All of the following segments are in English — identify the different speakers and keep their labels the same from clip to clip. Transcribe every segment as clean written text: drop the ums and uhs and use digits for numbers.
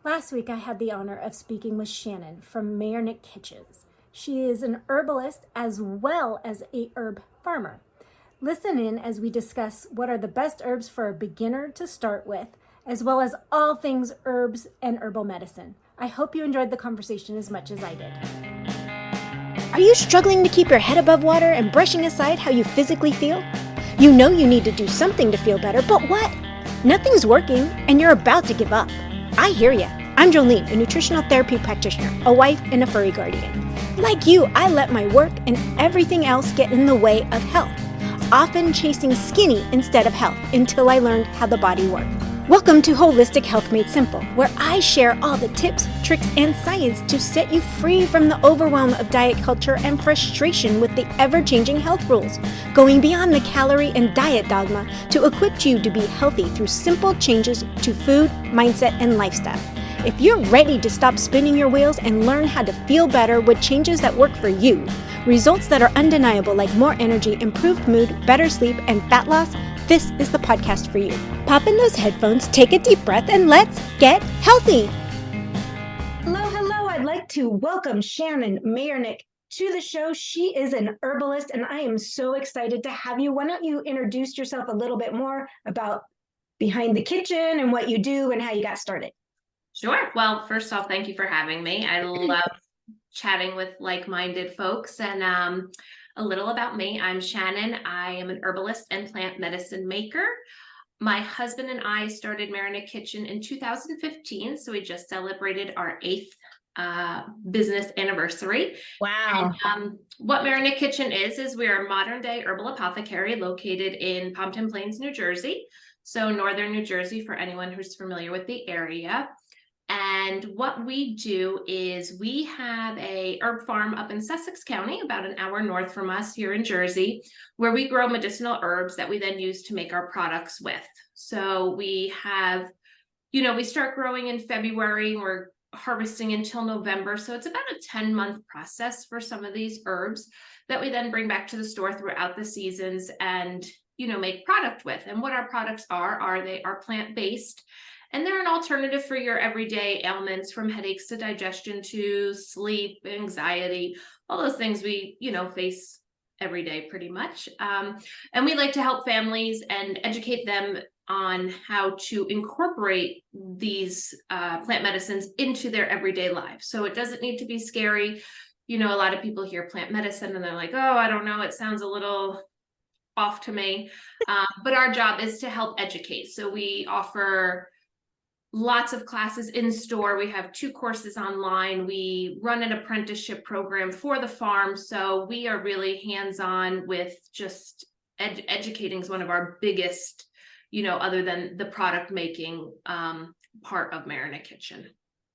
Speaker 1: Last week, I had the honor of speaking with Shannon from Mayernik Kitchens. She is an herbalist as well as a herb farmer. Listen in as we discuss what are the best herbs for a beginner to start with, as well as all things herbs and herbal medicine. I hope you enjoyed the conversation as much as I did.
Speaker 2: Are you struggling to keep your head above water and brushing aside how you physically feel? You know you need to do something to feel better, but what? Nothing's working and you're about to give up. I hear ya. I'm Jolene, a nutritional therapy practitioner, a wife, and a furry guardian. Like you, I let my work and everything else get in the way of health, often chasing skinny instead of health until I learned how the body worked. Welcome to Holistic Health Made Simple, where I share all the tips, tricks, and science to set you free from the overwhelm of diet culture and frustration with the ever-changing health rules, going beyond the calorie and diet dogma to equip you to be healthy through simple changes to food, mindset, and lifestyle. If you're ready to stop spinning your wheels and learn how to feel better with changes that work for you, results that are undeniable like more energy, improved mood, better sleep, and fat loss, this is the podcast for you. Pop in those headphones, take a deep breath, and let's get healthy.
Speaker 1: Hello. I'd like to welcome Shannon Mayernik to the show. She is an herbalist, and I am so excited to have you. Why don't you introduce yourself a little bit more about behind the kitchen and what you do and how you got started?
Speaker 3: Sure. Well, first off, thank you for having me. I love chatting with like-minded folks. And a little about me. I'm Shannon. I am an herbalist and plant medicine maker. My husband and I started Mayernik Kitchen in 2015. So we just celebrated our 8th business anniversary.
Speaker 1: Wow.
Speaker 3: And, what Mayernik Kitchen is we are a modern day herbal apothecary located in Pompton Plains, New Jersey. So northern New Jersey for anyone who's familiar with the area. And what we do is we have a herb farm up in Sussex County, about an hour north from us here in Jersey, where we grow medicinal herbs that we then use to make our products with. So we have, we start growing in February, we're harvesting until November. So it's about a 10-month process for some of these herbs that we then bring back to the store throughout the seasons and, make product with. And what our products are they are plant-based. And they're an alternative for your everyday ailments, from headaches to digestion to sleep, anxiety, all those things we, face every day pretty much. And we like to help families and educate them on how to incorporate these plant medicines into their everyday lives. So it doesn't need to be scary. A lot of people hear plant medicine and they're like, oh, I don't know, it sounds a little off to me. But our job is to help educate. So we offer lots of classes in store. We have 2 courses online. We run an apprenticeship program for the farm. So we are really hands-on with just educating is one of our biggest, other than the product making part of Mayernik Kitchen.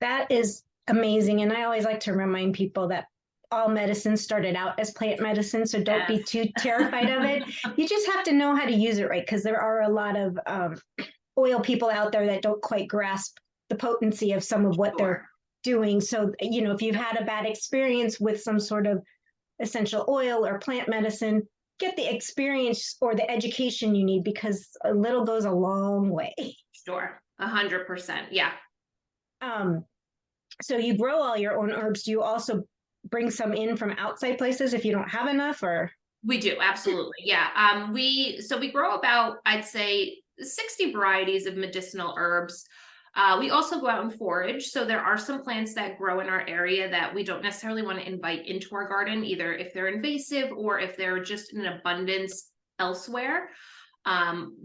Speaker 1: That is amazing. And I always like to remind people that all medicine started out as plant medicine. So don't be too terrified of it. You just have to know how to use it right, because there are a lot of oil people out there that don't quite grasp the potency of some of what they're doing. So, if you've had a bad experience with some sort of essential oil or plant medicine, get the experience or the education you need, because a little goes a long way.
Speaker 3: Sure. 100%. Yeah.
Speaker 1: So you grow all your own herbs. Do you also bring some in from outside places if you don't have enough, or?
Speaker 3: We do. Absolutely. Yeah. We grow about, I'd say, 60 varieties of medicinal herbs. We also go out and forage. So there are some plants that grow in our area that we don't necessarily want to invite into our garden, either if they're invasive or if they're just in abundance elsewhere.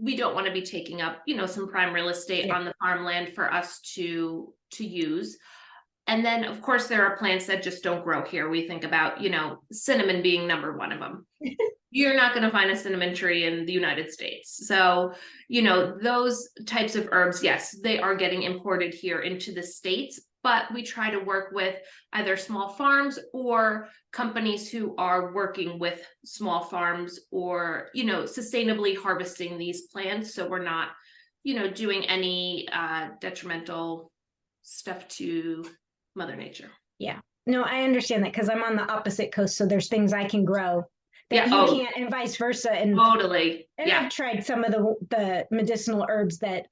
Speaker 3: We don't want to be taking up, some prime real estate on the farmland for us to use. And then, of course, there are plants that just don't grow here. We think about, cinnamon being number one of them. You're not going to find a cinnamon tree in the United States. So, those types of herbs, yes, they are getting imported here into the States, but we try to work with either small farms or companies who are working with small farms or, sustainably harvesting these plants. So we're not, doing any detrimental stuff to Mother Nature.
Speaker 1: Yeah. No, I understand that, because I'm on the opposite coast. So there's things I can grow that you can't, and vice versa. And
Speaker 3: totally.
Speaker 1: And I've tried some of the medicinal herbs that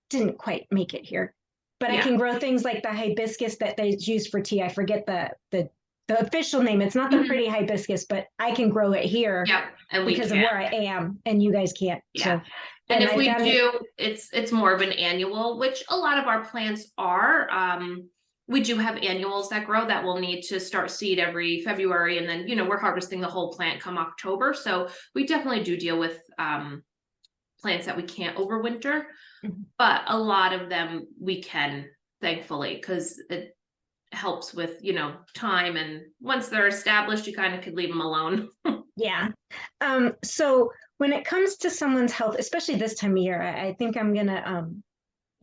Speaker 1: didn't quite make it here. but I can grow things like the hibiscus that they use for tea. I forget the official name. It's not the pretty hibiscus, but I can grow it here
Speaker 3: and
Speaker 1: because of where I am, and you guys can't.
Speaker 3: Yeah.
Speaker 1: So,
Speaker 3: and if we do, it's more of an annual, which a lot of our plants are. We do have annuals that grow that will need to start seed every February, and then we're harvesting the whole plant come October. So we definitely do deal with plants that we can't overwinter, but a lot of them we can, thankfully, because it helps with time, and once they're established, you kind of could leave them alone.
Speaker 1: Yeah. So when it comes to someone's health, especially this time of year, I think I'm gonna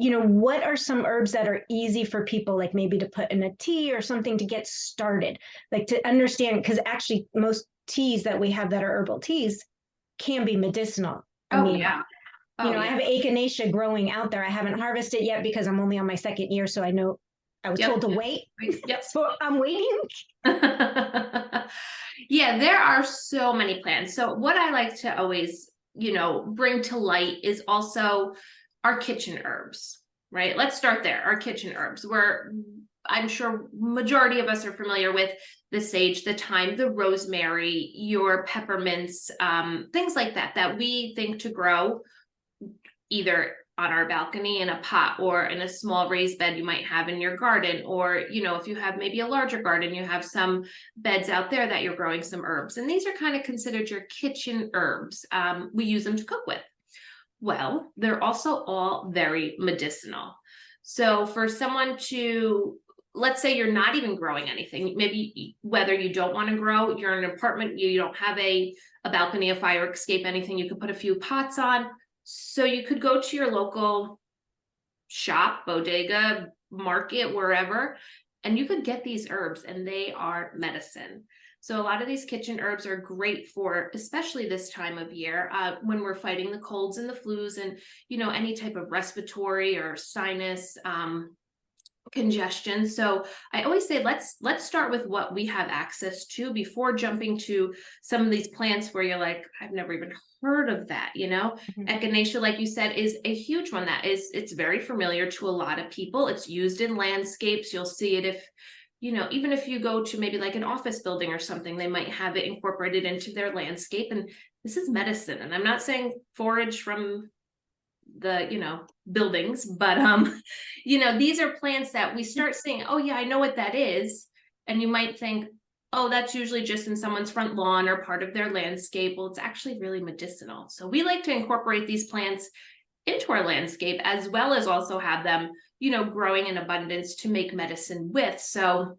Speaker 1: what are some herbs that are easy for people, like maybe to put in a tea or something to get started, like to understand, because actually most teas that we have that are herbal teas can be medicinal. I mean, I have echinacea growing out there. I haven't harvested yet because I'm only on my second year, so I know I was told to wait. So I'm waiting.
Speaker 3: Yeah, there are so many plants. So what I like to always, bring to light is also our kitchen herbs, right? Let's start there. Our kitchen herbs, where I'm sure majority of us are familiar with the sage, the thyme, the rosemary, your peppermints, things like that, that we think to grow either on our balcony in a pot or in a small raised bed you might have in your garden, or if you have maybe a larger garden, you have some beds out there that you're growing some herbs, and these are kind of considered your kitchen herbs. We use them to cook with. Well, they're also all very medicinal. So for someone to, let's say you're not even growing anything, maybe whether you don't want to grow, you're in an apartment, you don't have a balcony, a fire escape, anything you could put a few pots on. So you could go to your local shop, bodega, market, wherever, and you could get these herbs, and they are medicine. So a lot of these kitchen herbs are great for, especially this time of year, when we're fighting the colds and the flus and, any type of respiratory or sinus congestion. So I always say, let's start with what we have access to before jumping to some of these plants where you're like, I've never even heard of that. Echinacea, like you said, is a huge one. It's very familiar to a lot of people. It's used in landscapes. You'll see it if, even if you go to maybe like an office building or something, they might have it incorporated into their landscape. And this is medicine. And I'm not saying forage from the buildings, but these are plants that we start seeing, oh yeah, I know what that is. And you might think, oh, that's usually just in someone's front lawn or part of their landscape. Well, it's actually really medicinal. So we like to incorporate these plants into our landscape, as well as also have them growing in abundance to make medicine with. So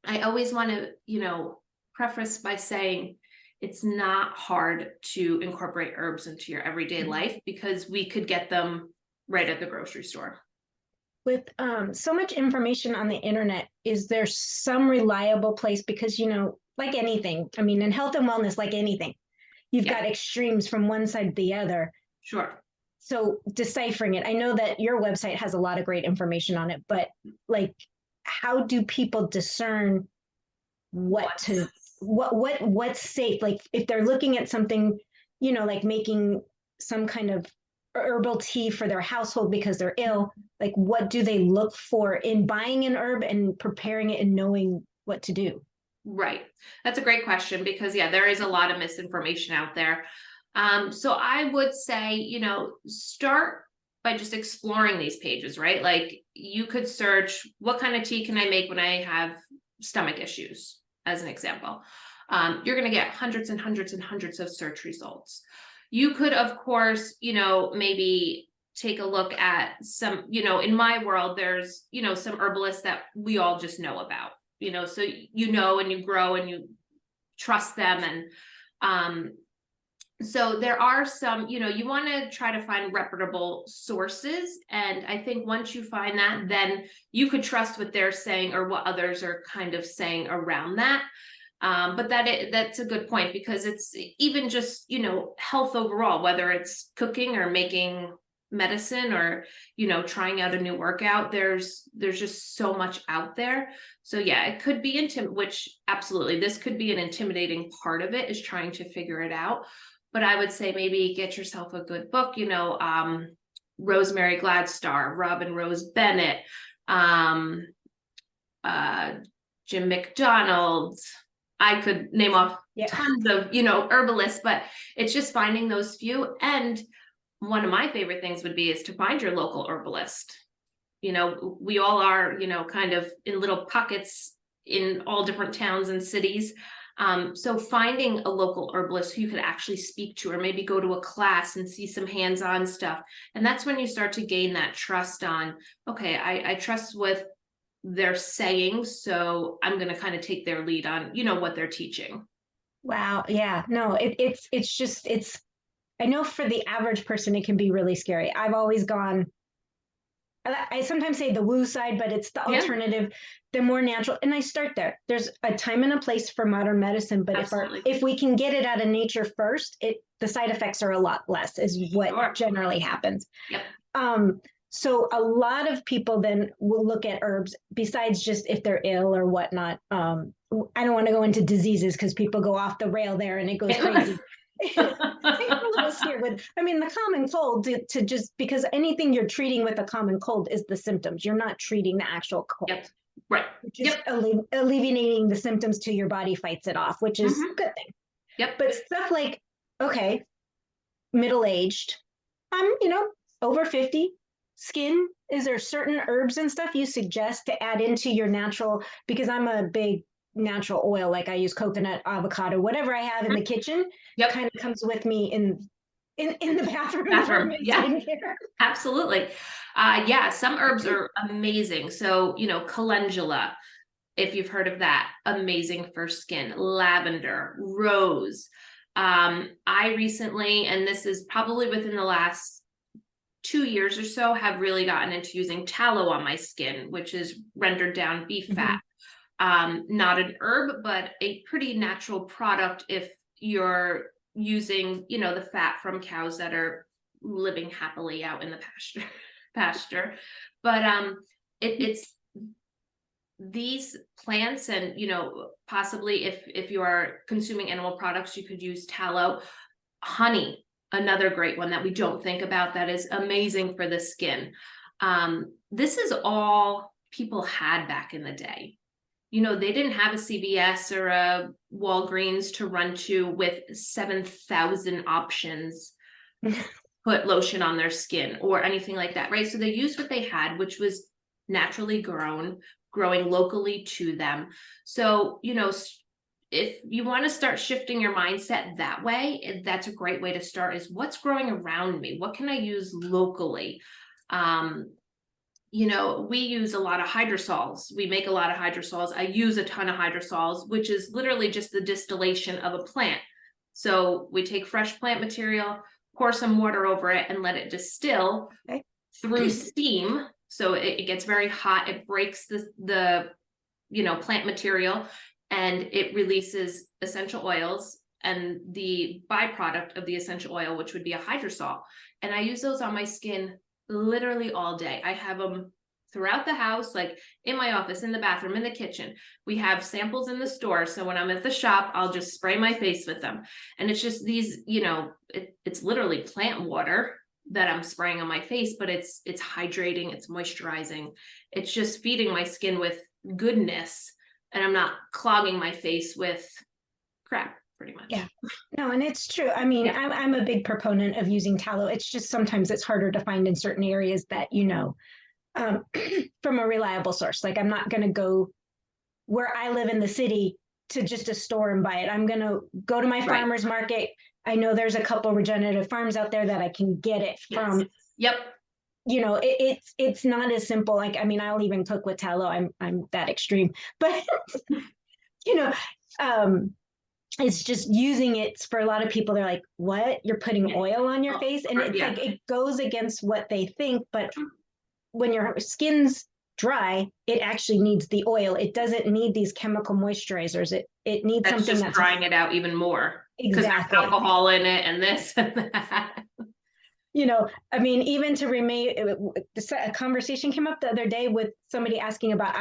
Speaker 3: I always want to preface by saying it's not hard to incorporate herbs into your everyday life, because we could get them right at the grocery store.
Speaker 1: With so much information on the internet, is there some reliable place? Because, like anything, I mean, in health and wellness, like anything, you've got extremes from one side to the other.
Speaker 3: Sure.
Speaker 1: So deciphering it, I know that your website has a lot of great information on it, but like, how do people discern what's safe? Like if they're looking at something, like making some kind of herbal tea for their household because they're ill, like what do they look for in buying an herb and preparing it and knowing what to do?
Speaker 3: Right. That's a great question, because there is a lot of misinformation out there. So I would say, start by just exploring these pages, right? Like you could search, what kind of tea can I make when I have stomach issues, as an example. You're going to get hundreds and hundreds and hundreds of search results. You could, of course, maybe take a look at some, in my world, there's, some herbalists that we all just know about, so and you grow and you trust them. And so there are some, you want to try to find reputable sources. And I think once you find that, then you could trust what they're saying or what others are kind of saying around that. But that's a good point, because it's even just, health overall, whether it's cooking or making medicine or, trying out a new workout, there's just so much out there. So it could be which absolutely, this could be an intimidating part of it, is trying to figure it out. But I would say maybe get yourself a good book, Rosemary Gladstar, Robin Rose Bennett, Jim McDonald. I could name off tons of, herbalists, but it's just finding those few. And one of my favorite things would be is to find your local herbalist. We all are, kind of in little pockets in all different towns and cities. So finding a local herbalist who you could actually speak to, or maybe go to a class and see some hands-on stuff. And that's when you start to gain that trust on, okay, I trust what they're saying, so I'm going to kind of take their lead on, what they're teaching.
Speaker 1: Wow. Yeah. No, it's I know for the average person, it can be really scary. I've always gone, I sometimes say the woo side, but it's the alternative, the more natural. And I start there. There's a time and a place for modern medicine, but if we can get it out of nature first, the side effects are a lot less, is what generally happens.
Speaker 3: Yep.
Speaker 1: So a lot of people then will look at herbs besides just if they're ill or whatnot. I don't want to go into diseases because people go off the rail there and it goes crazy. I'm a little scared the common cold to just, because anything you're treating with a common cold is the symptoms. You're not treating the actual cold.
Speaker 3: Yep. Right.
Speaker 1: Just alleviating the symptoms till your body fights it off, which is a good thing.
Speaker 3: Yep.
Speaker 1: But stuff like, okay, middle-aged, I'm, over 50, skin, is there certain herbs and stuff you suggest to add into your natural, because I'm a big natural oil, like I use coconut, avocado, whatever I have in the kitchen, kind of comes with me in the bathroom.
Speaker 3: Yeah, absolutely. Some herbs are amazing. So, calendula, if you've heard of that, amazing for skin. Lavender, rose. I recently, and this is probably within the last 2 years or so, have really gotten into using tallow on my skin, which is rendered down beef fat. Not an herb, but a pretty natural product if you're using, the fat from cows that are living happily out in the pasture. But it's these plants, and possibly if you are consuming animal products, you could use tallow. Honey, another great one that we don't think about that is amazing for the skin. This is all people had back in the day. They didn't have a CVS or a Walgreens to run to with 7,000 options, put lotion on their skin or anything like that, right? So they used what they had, which was naturally growing locally to them. So, if you want to start shifting your mindset that way, that's a great way to start, is what's growing around me? What can I use locally? We use a lot of hydrosols. We make a lot of hydrosols. I use a ton of hydrosols, which is literally just the distillation of a plant. So we take fresh plant material, pour some water over it, and let it distill through steam. So it gets very hot. It breaks the plant material, and it releases essential oils and the byproduct of the essential oil, which would be a hydrosol. And I use those on my skin literally all day. I have them throughout the house, like in my office, in the bathroom, in the kitchen. We have samples in the store. So when I'm at the shop, I'll just spray my face with them. And it's just these, it's literally plant water that I'm spraying on my face, but it's hydrating, it's moisturizing. It's just feeding my skin with goodness. And I'm not clogging my face with crap, pretty much.
Speaker 1: Yeah. No, and it's true. I'm a big proponent of using tallow. It's just sometimes it's harder to find in certain areas that, from a reliable source. Like I'm not going to go where I live in the city to just a store and buy it. I'm going to go to my farmer's market. I know there's a couple regenerative farms out there that I can get it from.
Speaker 3: Yep.
Speaker 1: It's not as simple. Like, I'll even cook with tallow. I'm that extreme, but it's just using it for a lot of people. They're like, what? You're putting oil on your face? And it's like, it goes against what they think. But when your skin's dry, it actually needs the oil. It doesn't need these chemical moisturizers. It needs something
Speaker 3: that's drying it out even more.
Speaker 1: Exactly.
Speaker 3: Because there's alcohol in it and this and that.
Speaker 1: Even to remain, a conversation came up the other day with somebody asking about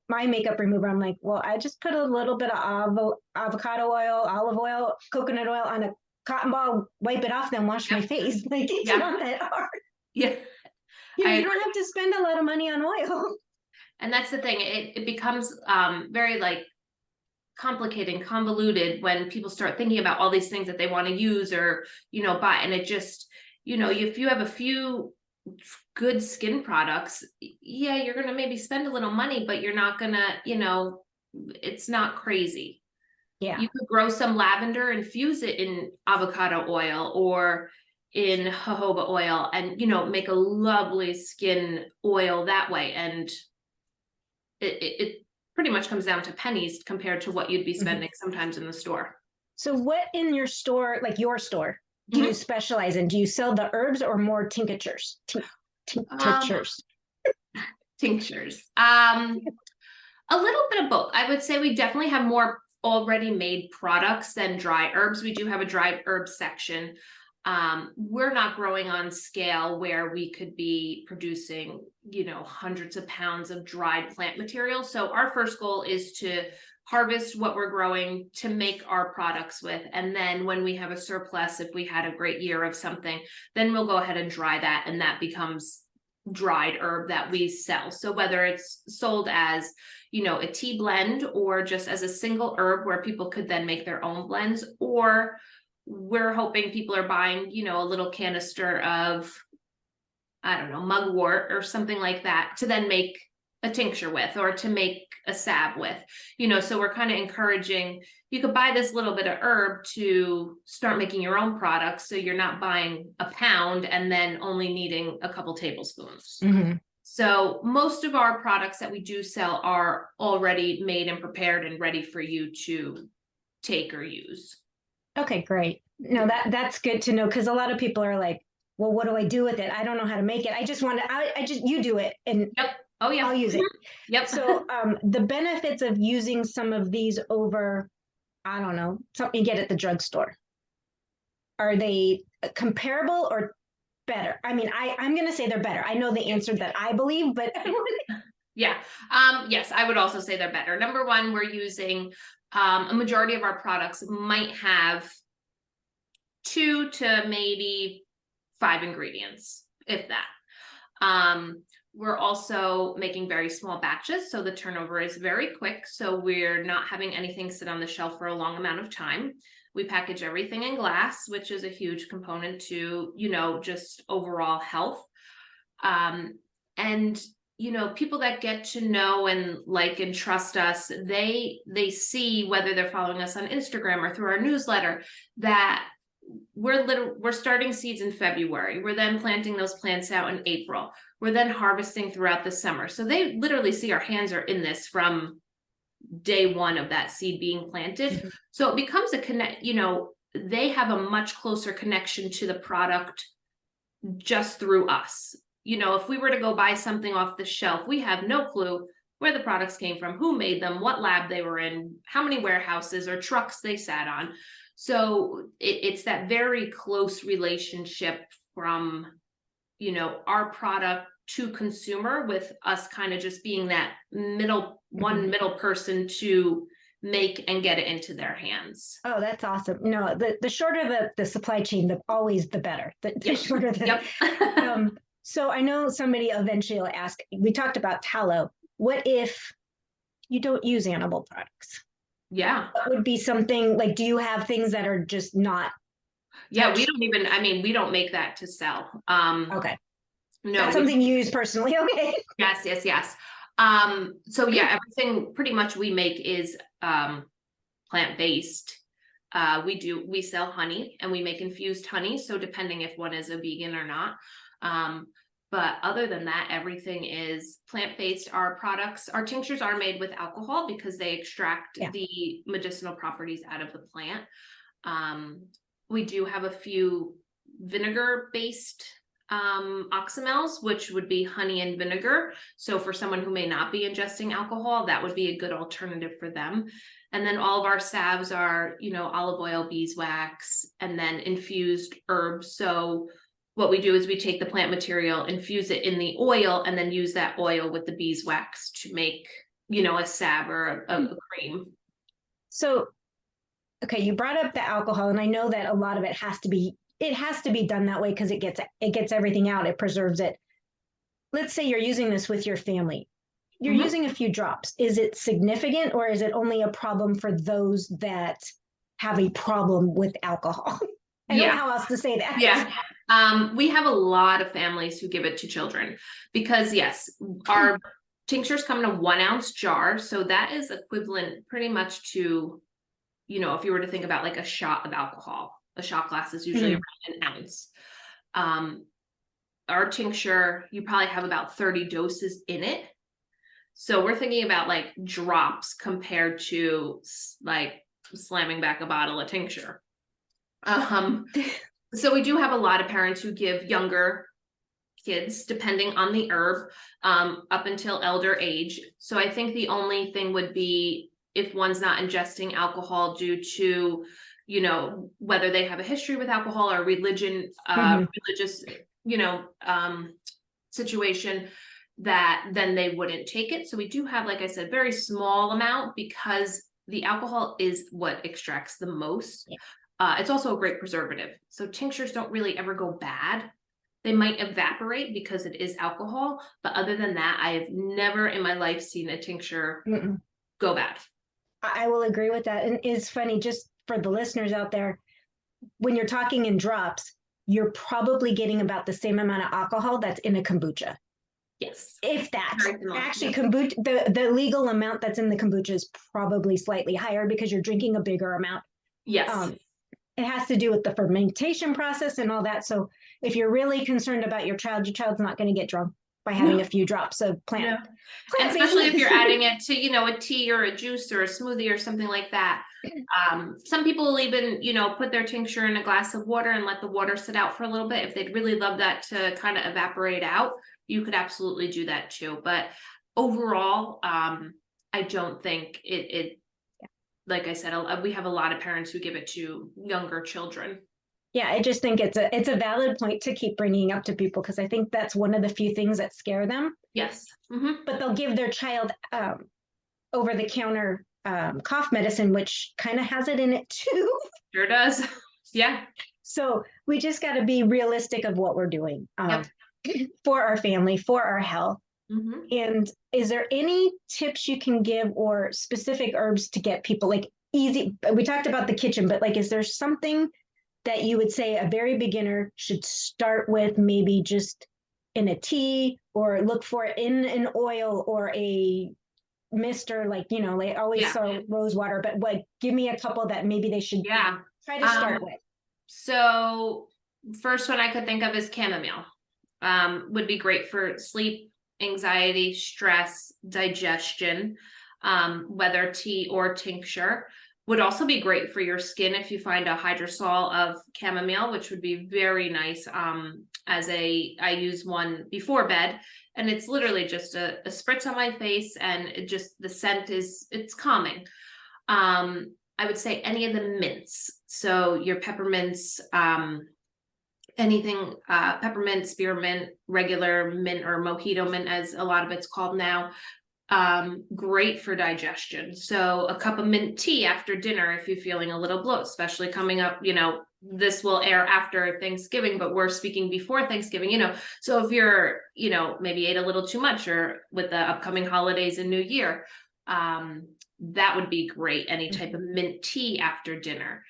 Speaker 1: my makeup remover. I'm like, well, I just put a little bit of avocado oil, olive oil, coconut oil on a cotton ball, wipe it off, then wash my face. Like, it's not that hard.
Speaker 3: Yeah.
Speaker 1: You don't have to spend a lot of money on oil.
Speaker 3: And that's the thing. It becomes very like complicated and convoluted when people start thinking about all these things that they want to use or, buy. And it just, if you have a few good skin products, yeah, you're going to maybe spend a little money, but you're not going to, it's not crazy.
Speaker 1: Yeah.
Speaker 3: You could grow some lavender, infuse it in avocado oil or in jojoba oil and, make a lovely skin oil that way. And it pretty much comes down to pennies compared to what you'd be spending sometimes in the store.
Speaker 1: So what in your store, like your store, do you specialize in? Do you sell the herbs or more tinctures? Tinctures.
Speaker 3: Tinctures. A little bit of both. I would say we definitely have more already made products than dry herbs. We do have a dry herb section. We're not growing on scale where we could be producing, hundreds of pounds of dried plant material. So our first goal is to harvest what we're growing to make our products with. And then when we have a surplus, if we had a great year of something, then we'll go ahead and dry that. And that becomes dried herb that we sell. So whether it's sold as, a tea blend or just as a single herb where people could then make their own blends, or we're hoping people are buying, a little canister of, I don't know, mugwort or something like that to then make a tincture with or to make a salve with, so we're kind of encouraging, you could buy this little bit of herb to start making your own products. So you're not buying a pound and then only needing a couple tablespoons. So most of our products that we do sell are already made and prepared and ready for you to take or use.
Speaker 1: Okay, great. No, that's good to know, because a lot of people are like, well, what do I do with it? I don't know how to make it. I just want to, you do it and
Speaker 3: Yep. Oh yeah.
Speaker 1: I'll use it.
Speaker 3: Yep.
Speaker 1: So the benefits of using some of these over, I don't know, something you get at the drugstore, are they comparable or better? I mean, I'm going to say they're better. I know the answer that I believe, but
Speaker 3: yeah. Yes, I would also say they're better. Number one, we're using a majority of our products might have 2 to maybe 5 ingredients, if that. We're also making very small batches, so the turnover is very quick. So we're not having anything sit on the shelf for a long amount of time. We package everything in glass, which is a huge component to, just overall health. And people that get to know and like and trust us, they see, whether they're following us on Instagram or through our newsletter, that we're starting seeds in February. We're then planting those plants out in April. We're then harvesting throughout the summer. So they literally see our hands are in this from day one of that seed being planted. So it becomes a connect, they have a much closer connection to the product just through us. If we were to go buy something off the shelf, we have no clue where the products came from, who made them, what lab they were in, how many warehouses or trucks they sat on. So it's that very close relationship from, our product to consumer, with us kind of just being that middle person to make and get it into their hands.
Speaker 1: Oh, that's awesome. No, the shorter the supply chain, always the better. The shorter the.
Speaker 3: Yep.
Speaker 1: So I know somebody eventually will ask, we talked about tallow. What if you don't use animal products?
Speaker 3: Yeah.
Speaker 1: What would be something like, do you have things that are just not?
Speaker 3: Yeah, we don't make that to sell.
Speaker 1: Okay.
Speaker 3: No.
Speaker 1: That's something you use personally. Okay.
Speaker 3: Yes. So yeah, everything pretty much we make is plant-based. We sell honey and we make infused honey. So depending if one is a vegan or not. But other than that, everything is plant-based. Our tinctures are made with alcohol because they extract the medicinal properties out of the plant. We do have a few vinegar-based oxymels, which would be honey and vinegar. So for someone who may not be ingesting alcohol, that would be a good alternative for them. And then all of our salves are, olive oil, beeswax, and then infused herbs. So what we do is we take the plant material, infuse it in the oil, and then use that oil with the beeswax to make, a salve or a cream.
Speaker 1: So, okay, you brought up the alcohol, and I know that a lot of it has to be done that way because it gets everything out. It preserves it. let's say you're using this with your family. You're
Speaker 3: Mhm.
Speaker 1: using a few drops. Is it significant, or is it only a problem for those that have a problem with alcohol? I don't know
Speaker 3: Yeah.
Speaker 1: how else to say that.
Speaker 3: Yeah. We have a lot of families who give it to children because yes, our tinctures come in a 1 ounce jar. So that is equivalent pretty much to, if you were to think about like a shot of alcohol, a shot glass is usually
Speaker 1: Mhm.
Speaker 3: around an ounce. Our tincture, you probably have about 30 doses in it. So we're thinking about like drops compared to like slamming back a bottle of tincture. So we do have a lot of parents who give younger kids, depending on the herb, up until elder age. So I think the only thing would be if one's not ingesting alcohol due to, whether they have a history with alcohol or religious, you know, um, situation, that then they wouldn't take it. So we do have, like I said, very small amount because the alcohol is what extracts the most.
Speaker 1: Yeah.
Speaker 3: It's also a great preservative. So tinctures don't really ever go bad. They might evaporate because it is alcohol, but other than that, I have never in my life seen a tincture
Speaker 1: Mm-mm.
Speaker 3: go bad.
Speaker 1: I will agree with that. And it's funny, just for the listeners out there, when you're talking in drops, you're probably getting about the same amount of alcohol that's in a kombucha.
Speaker 3: Yes.
Speaker 1: If that.
Speaker 3: Very similar.
Speaker 1: Actually, kombucha, the legal amount that's in the kombucha is probably slightly higher because you're drinking a bigger amount.
Speaker 3: Yes.
Speaker 1: It has to do with the fermentation process and all that. So if you're really concerned about your child's not going to get drunk by having a few drops of plant.
Speaker 3: No. And especially if you're adding it to, a tea or a juice or a smoothie or something like that. Some people will even, put their tincture in a glass of water and let the water sit out for a little bit. If they'd really love that to kind of evaporate out, you could absolutely do that too. But overall, I don't think it like I said, we have a lot of parents who give it to younger children.
Speaker 1: Yeah, I just think it's a valid point to keep bringing up to people because I think that's one of the few things that scare them.
Speaker 3: Yes. Mm-hmm.
Speaker 1: But they'll give their child over the counter cough medicine, which kind of has it in it too.
Speaker 3: Sure does. Yeah.
Speaker 1: So we just got to be realistic of what we're doing
Speaker 3: Yep.
Speaker 1: for our family, for our health.
Speaker 3: Mm-hmm.
Speaker 1: And is there any tips you can give or specific herbs to get people like easy? We talked about the kitchen, but like, is there something that you would say a very beginner should start with, maybe just in a tea or look for it in an oil or a mister, like, they always saw rose water, but like, give me a couple that maybe they should try to start with.
Speaker 3: So first one I could think of is chamomile. Would be great for sleep, anxiety, stress, digestion, whether tea or tincture. Would also be great for your skin if you find a hydrosol of chamomile, which would be very nice. I use one before bed, and it's literally just a spritz on my face, and the scent it's calming. I would say any of the mints. So your peppermints, anything, peppermint, spearmint, regular mint, or mojito mint, as a lot of it's called now. Great for digestion. So a cup of mint tea after dinner if you're feeling a little bloat, especially coming up, this will air after Thanksgiving, but we're speaking before Thanksgiving, so if you're, maybe ate a little too much, or with the upcoming holidays and New Year, that would be great. Any type of mint tea after dinner.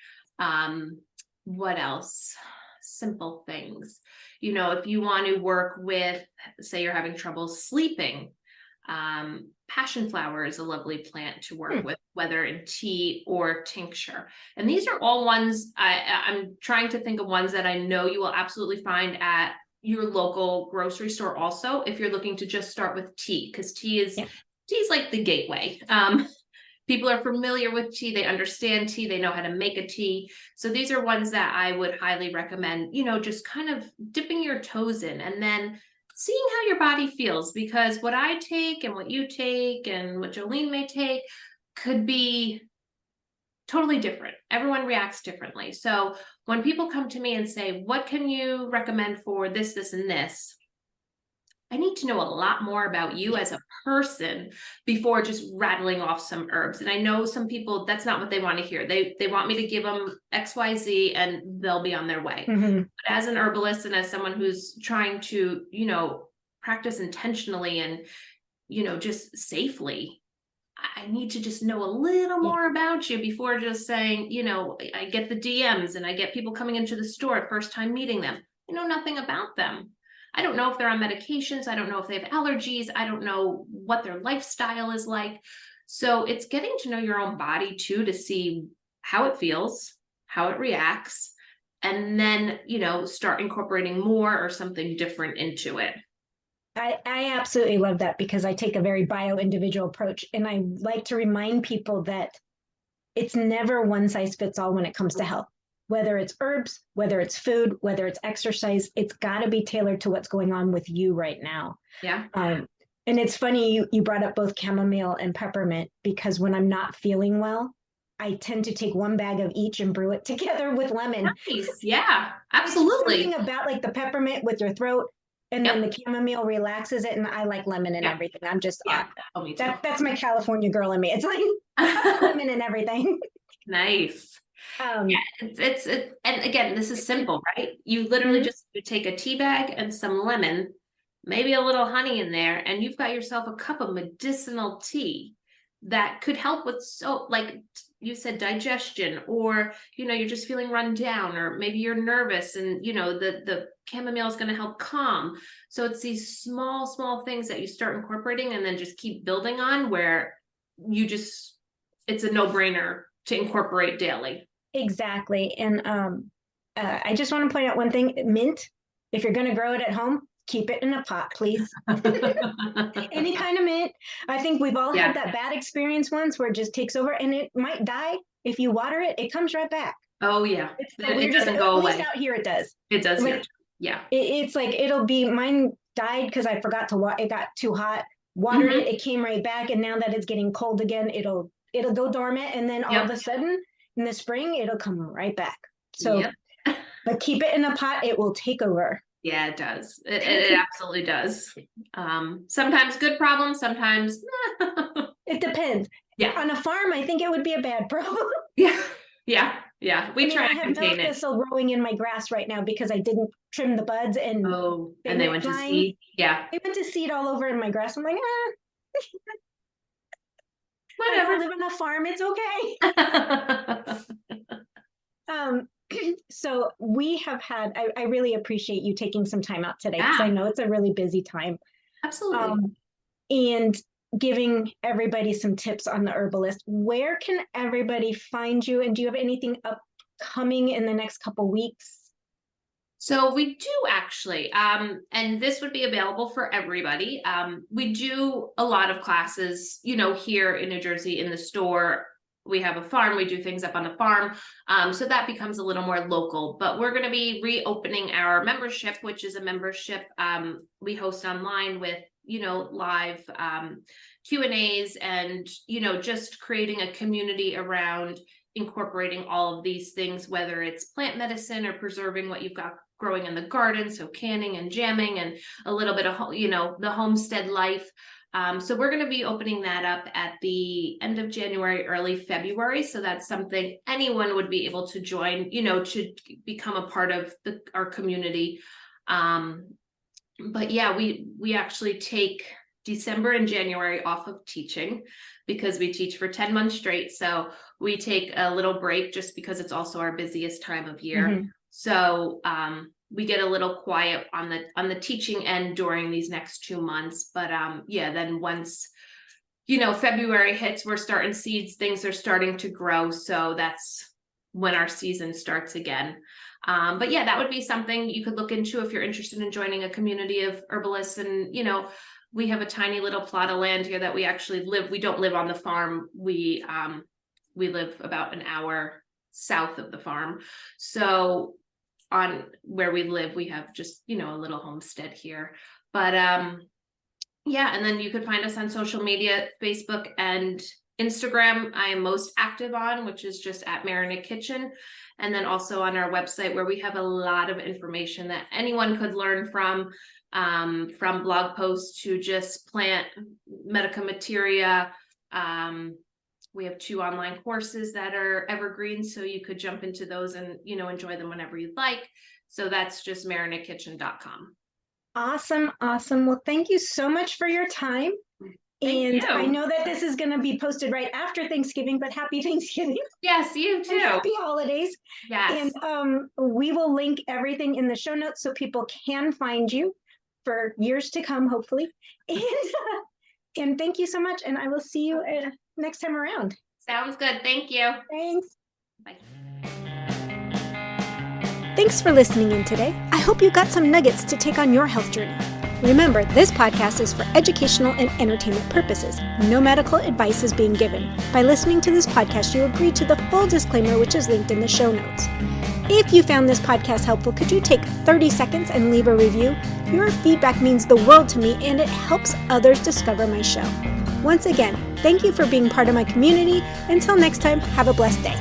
Speaker 3: What else? Simple things. If you want to work with, say you're having trouble sleeping, passion flower is a lovely plant to work with, whether in tea or tincture. And these are all ones I'm trying to think of ones that I know you will absolutely find at your local grocery store also, if you're looking to just start with tea, because tea's like the gateway. People are familiar with tea, they understand tea, they know how to make a tea. So these are ones that I would highly recommend, just kind of dipping your toes in and then seeing how your body feels, because what I take and what you take and what Jolene may take could be totally different. Everyone reacts differently. So when people come to me and say, what can you recommend for this, this, and this? I need to know a lot more about you as a person before just rattling off some herbs. And I know some people, that's not what they want to hear. They want me to give them X, Y, Z, and they'll be on their way.
Speaker 1: Mm-hmm.
Speaker 3: But as an herbalist and as someone who's trying to, practice intentionally and, just safely, I need to just know a little more about you before just saying, I get the DMs and I get people coming into the store first time meeting them. I know nothing about them. I don't know if they're on medications. I don't know if they have allergies. I don't know what their lifestyle is like. So it's getting to know your own body too, to see how it feels, how it reacts, and then, start incorporating more or something different into it.
Speaker 1: I absolutely love that because I take a very bio-individual approach. And I like to remind people that it's never one size fits all when it comes to health. Whether it's herbs, whether it's food, whether it's exercise, it's got to be tailored to what's going on with you right now.
Speaker 3: Yeah.
Speaker 1: And it's funny, you brought up both chamomile and peppermint, because when I'm not feeling well, I tend to take one bag of each and brew it together with lemon.
Speaker 3: Nice. Yeah, absolutely.
Speaker 1: Something about like the peppermint with your throat, and then the chamomile relaxes it, and I like lemon and everything. I'm just
Speaker 3: Oh, me too.
Speaker 1: that's my California girl in me. It's like lemon and everything.
Speaker 3: Nice. It's and again, this is simple, right? You literally just take a tea bag and some lemon, maybe a little honey in there, and you've got yourself a cup of medicinal tea that could help with, so like you said, digestion, or you're just feeling run down, or maybe you're nervous, and the chamomile is going to help calm. So it's these small things that you start incorporating and then just keep building on, where it's a no-brainer to incorporate daily.
Speaker 1: Exactly. And I just want to point out one thing: mint. If you're going to grow it at home, keep it in a pot, please. Any kind of mint. I think we've all had that bad experience once where it just takes over, and it might die. If you water it, it comes right back.
Speaker 3: Oh yeah. It doesn't go away.
Speaker 1: At least out here it does.
Speaker 3: It does.
Speaker 1: Like,
Speaker 3: yeah.
Speaker 1: It's like, mine died because I forgot to water. It got too hot. Watered it. It came right back. And now that it's getting cold again, it'll go dormant. And then all of a sudden in the spring, it'll come right back. So, but keep it in a pot. It will take over.
Speaker 3: Yeah, it does. It absolutely does. Sometimes good problems, sometimes
Speaker 1: it depends. Yeah. On a farm, I think it would be a bad problem.
Speaker 3: Yeah. We try to contain it.
Speaker 1: I have thistle growing in my grass right now because I didn't trim the buds, and
Speaker 3: they went to seed. Yeah.
Speaker 1: They went to seed all over in my grass. I'm like,
Speaker 3: whatever.
Speaker 1: I live on a farm. It's okay. So we have had, I really appreciate you taking some time out today, because I know it's a really busy time.
Speaker 3: Absolutely.
Speaker 1: And giving everybody some tips on the herbalist. Where can everybody find you? And do you have anything upcoming in the next couple weeks?
Speaker 3: So we do actually, and this would be available for everybody. We do a lot of classes, here in New Jersey in the store. We have a farm, we do things up on the farm. So that becomes a little more local, but we're going to be reopening our membership, which is a membership we host online with, live Q&As, and, just creating a community around incorporating all of these things, whether it's plant medicine or preserving what you've got growing in the garden. So canning and jamming and a little bit of, the homestead life. So we're going to be opening that up at the end of January, early February. So that's something anyone would be able to join, to become a part of our community. But yeah, we actually take December and January off of teaching because we teach for 10 months straight. So we take a little break just because it's also our busiest time of year. So we get a little quiet on the teaching end during these next 2 months. But then once, February hits, we're starting seeds, things are starting to grow. So that's when our season starts again. But yeah, that would be something you could look into if you're interested in joining a community of herbalists. And, we have a tiny little plot of land here that we actually live. We don't live on the farm. We live about an hour south of the farm. So on where we live, we have just, a little homestead here. But and then you could find us on social media, Facebook and Instagram. I am most active on, which is just at Mayernik Kitchen. And then also on our website, where we have a lot of information that anyone could learn from blog posts to just plant medica materia. We have 2 online courses that are evergreen, so you could jump into those and, enjoy them whenever you'd like. So that's just MayernikKitchen.com.
Speaker 1: Awesome. Awesome. Well, thank you so much for your time.
Speaker 3: Thank
Speaker 1: And
Speaker 3: you.
Speaker 1: I know that this is going to be posted right after Thanksgiving, but happy Thanksgiving
Speaker 3: Yes, you
Speaker 1: and
Speaker 3: too.
Speaker 1: happy holidays.
Speaker 3: Yes.
Speaker 1: And we will link everything in the show notes so people can find you for years to come, hopefully. And thank you so much. And I will see you next time around.
Speaker 3: Sounds good. Thank you.
Speaker 1: Thanks.
Speaker 3: Bye.
Speaker 2: Thanks for listening in today. I hope you got some nuggets to take on your health journey. Remember, this podcast is for educational and entertainment purposes. No medical advice is being given. By listening to this podcast, you agree to the full disclaimer, which is linked in the show notes. If you found this podcast helpful, could you take 30 seconds and leave a review? Your feedback means the world to me, and it helps others discover my show. Once again, thank you for being part of my community. Until next time, have a blessed day.